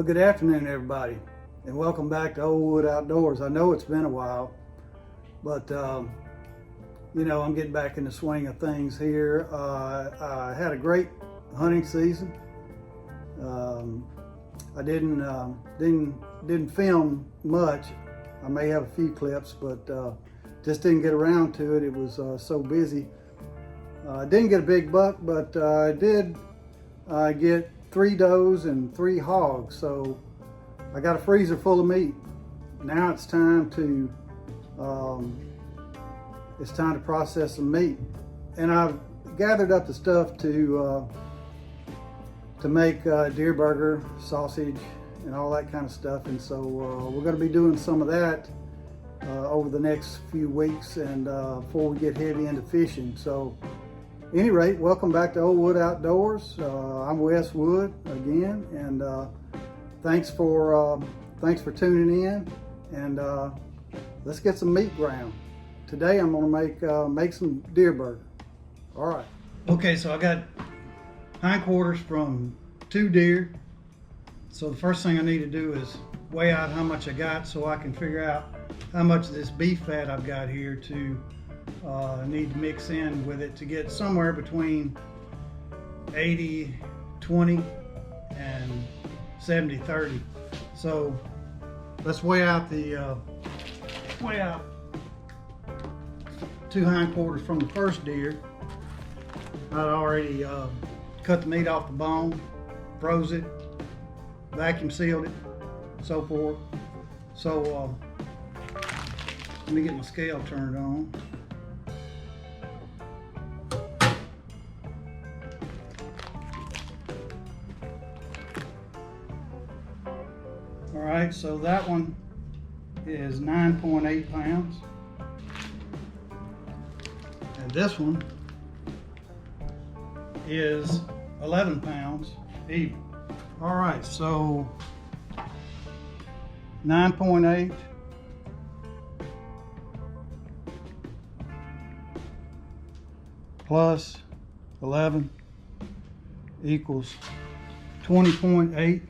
Well, good afternoon, everybody, and welcome back to Old Wood Outdoors. I know it's been a while, but I'm getting back in the swing of things here. I had a great hunting season. I didn't film much. I may have a few clips, but just didn't get around to it. It was so busy. I didn't get a big buck, but I did get 3 does and 3 hogs. So I got a freezer full of meat. Now it's time to process some meat, and I've gathered up the stuff to make deer burger, sausage, and all that kind of stuff. And so we're going to be doing some of that over the next few weeks, and before we get heavy into fishing. So at any rate, welcome back to Old Wood Outdoors. I'm Wes Wood again, and thanks for tuning in. And let's get some meat ground. Today I'm going to make some deer burger. All right. Okay, so I got hindquarters from 2 deer. So the first thing I need to do is weigh out how much I got, so I can figure out how much of this beef fat I've got here to need to mix in with it to get somewhere between 80-20 and 70-30. So let's weigh out 2 hindquarters from the first deer. I'd already cut the meat off the bone, froze it, vacuum sealed it, so forth. So let me get my scale turned on. All right, so that one is 9.8 pounds. And this one is 11 pounds even. All right, so 9.8 plus 11 equals 20.8.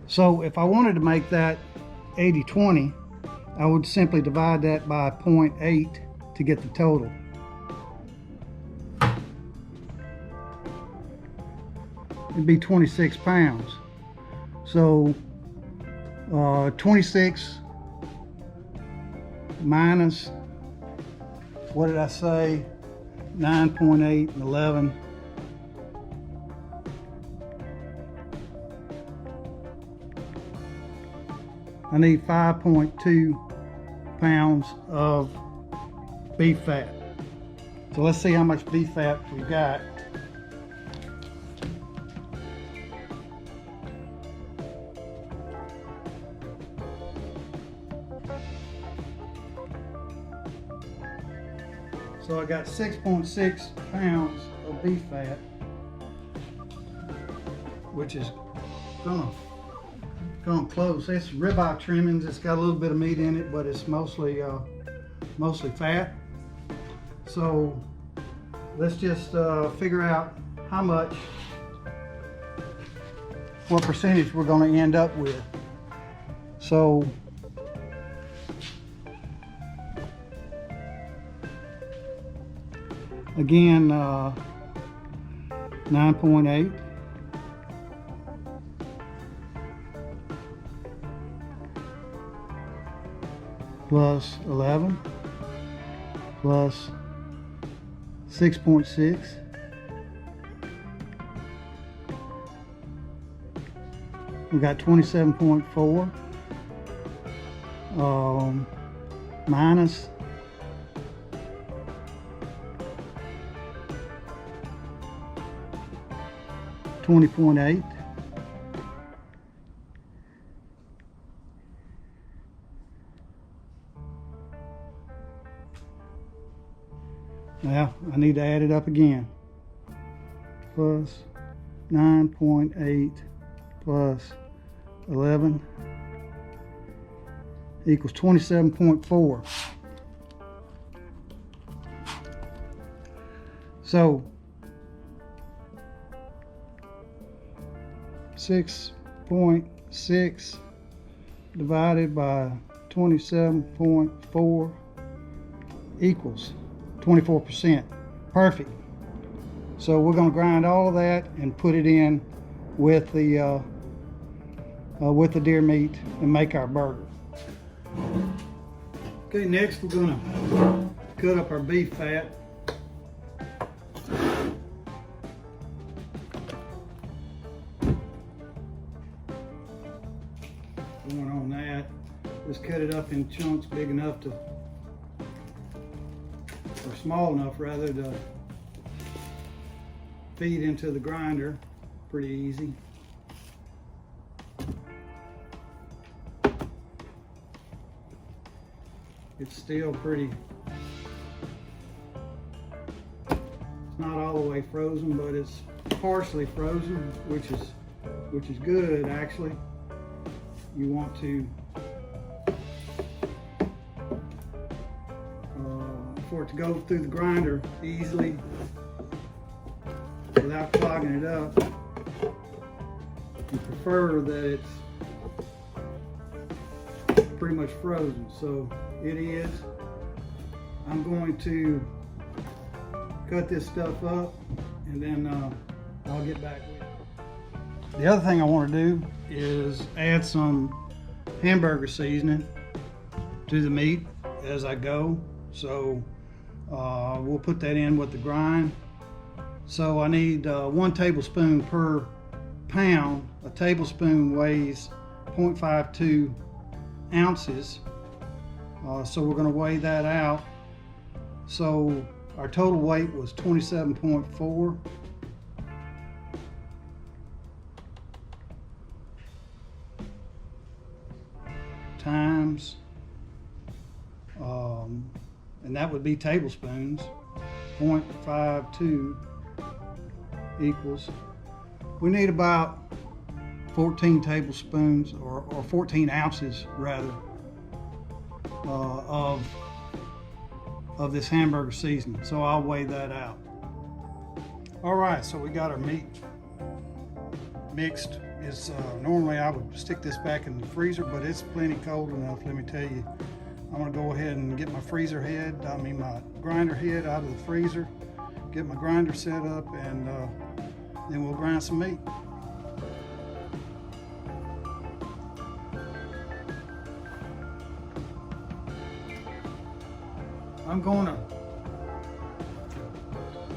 So if I wanted to make that 80-20, I would simply divide that by 0.8 to get the total. It'd be 26 pounds. So 26 minus, what did I say, 9.8 and 11. I need 5.2 pounds of beef fat. So let's see how much beef fat we got. So I got 6.6 pounds of beef fat, which is gonna close. It's ribeye trimmings. It's got a little bit of meat in it, but it's mostly fat. So let's just figure out what percentage we're going to end up with. So again, 9.8 plus 11 plus 6.6 we got 27.4 minus 20.8. Now I need to add it up again. Plus 9.8 plus 11 equals 27.4. So 6.6 divided by 27.4 equals 24%. Perfect. So we're going to grind all of that and put it in with the deer meat and make our burger. Okay, next we're going to cut up our beef fat. Going on that, just cut it up in chunks big enough to, or small enough rather, to feed into the grinder. Pretty easy. It's still pretty, it's not all the way frozen, but it's partially frozen, which is good actually. You want to, for it to go through the grinder easily without clogging it up. You prefer that it's pretty much frozen, so it is. I'm going to cut this stuff up and then I'll get back with you. The other thing I want to do is add some hamburger seasoning to the meat as I go. So we'll put that in with the grind. So I need 1 tablespoon per pound. A tablespoon weighs 0.52 ounces. So we're going to weigh that out. So our total weight was 27.4. Times, and that would be tablespoons, 0.52 equals, we need about 14 tablespoons or 14 ounces rather of this hamburger seasoning. So I'll weigh that out. All right, so we got our meat mixed. It's normally I would stick this back in the freezer, but it's plenty cold enough, let me tell you. I'm gonna go ahead and get my my grinder head out of the freezer, get my grinder set up, and then we'll grind some meat.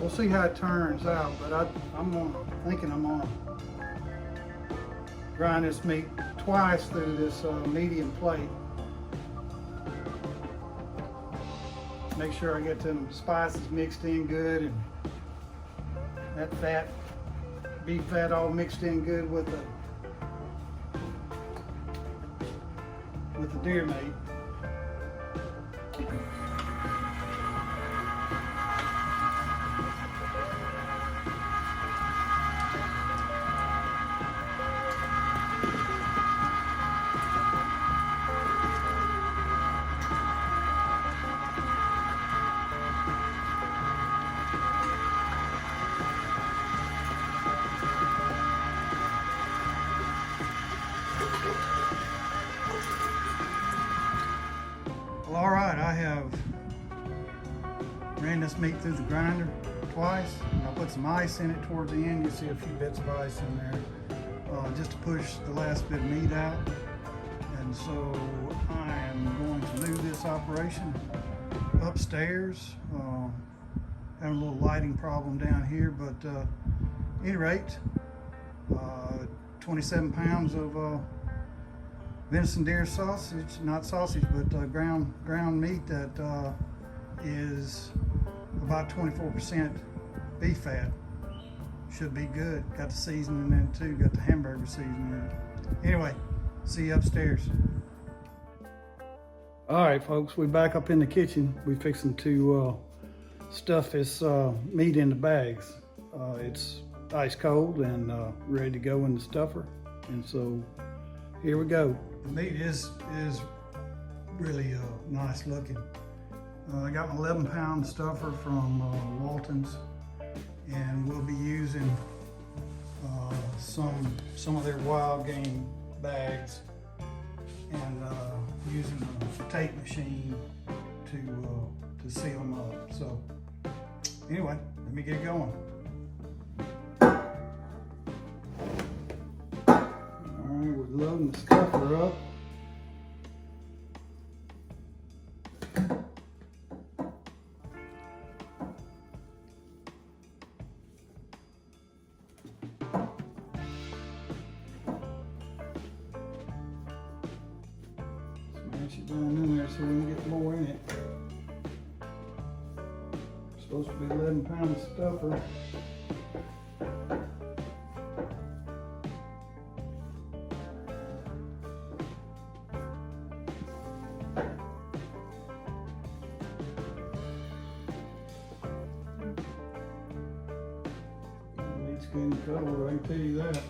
We'll see how it turns out, but I'm thinking I'm gonna grind this meat twice through this medium plate. Make sure I get them spices mixed in good and that beef fat all mixed in good with the deer meat. Well, all right, I have ran this meat through the grinder twice, and I put some ice in it towards the end. You see a few bits of ice in there, just to push the last bit of meat out. And so I am going to move this operation upstairs. Having a little lighting problem down here, but at any rate, 27 pounds of venison deer sausage, not sausage, but ground meat that is about 24% beef fat. Should be good. Got the seasoning in it too, got the hamburger seasoning in it. Anyway, see you upstairs. All right, folks, we're back up in the kitchen. We're fixing to stuff this meat into bags. It's ice cold and ready to go in the stuffer. And so here we go. The meat is really nice looking. I got my 11-pound stuffer from Walton's, and we'll be using some of their wild game bags and using a tape machine to seal them up. So anyway, let me get going. Alright, we're loading the stuffer up. Smash it down in there so we can get more in it. Supposed to be 11-pound stuffer. Needs good cover, I can tell you that.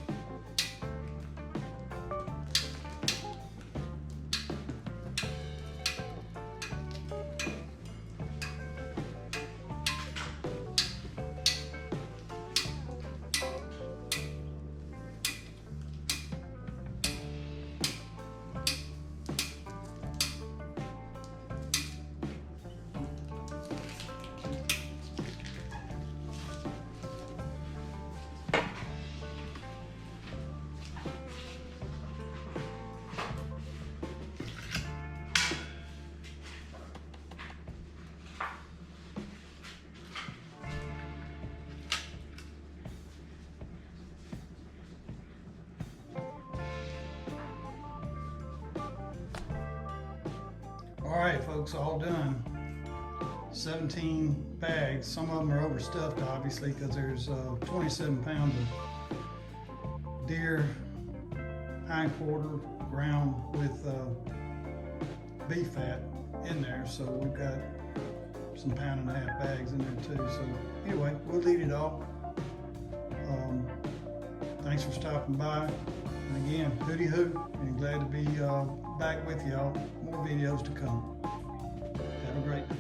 All right, folks, all done. 17 bags. Some of them are overstuffed, obviously, because there's 27 pounds of deer hindquarter ground with beef fat in there. So we've got some 1.5-pound bags in there too. So anyway, we'll eat it all. Thanks for stopping by. And again, hooty hoot, and glad to be back with y'all. More videos to come. Have a great day.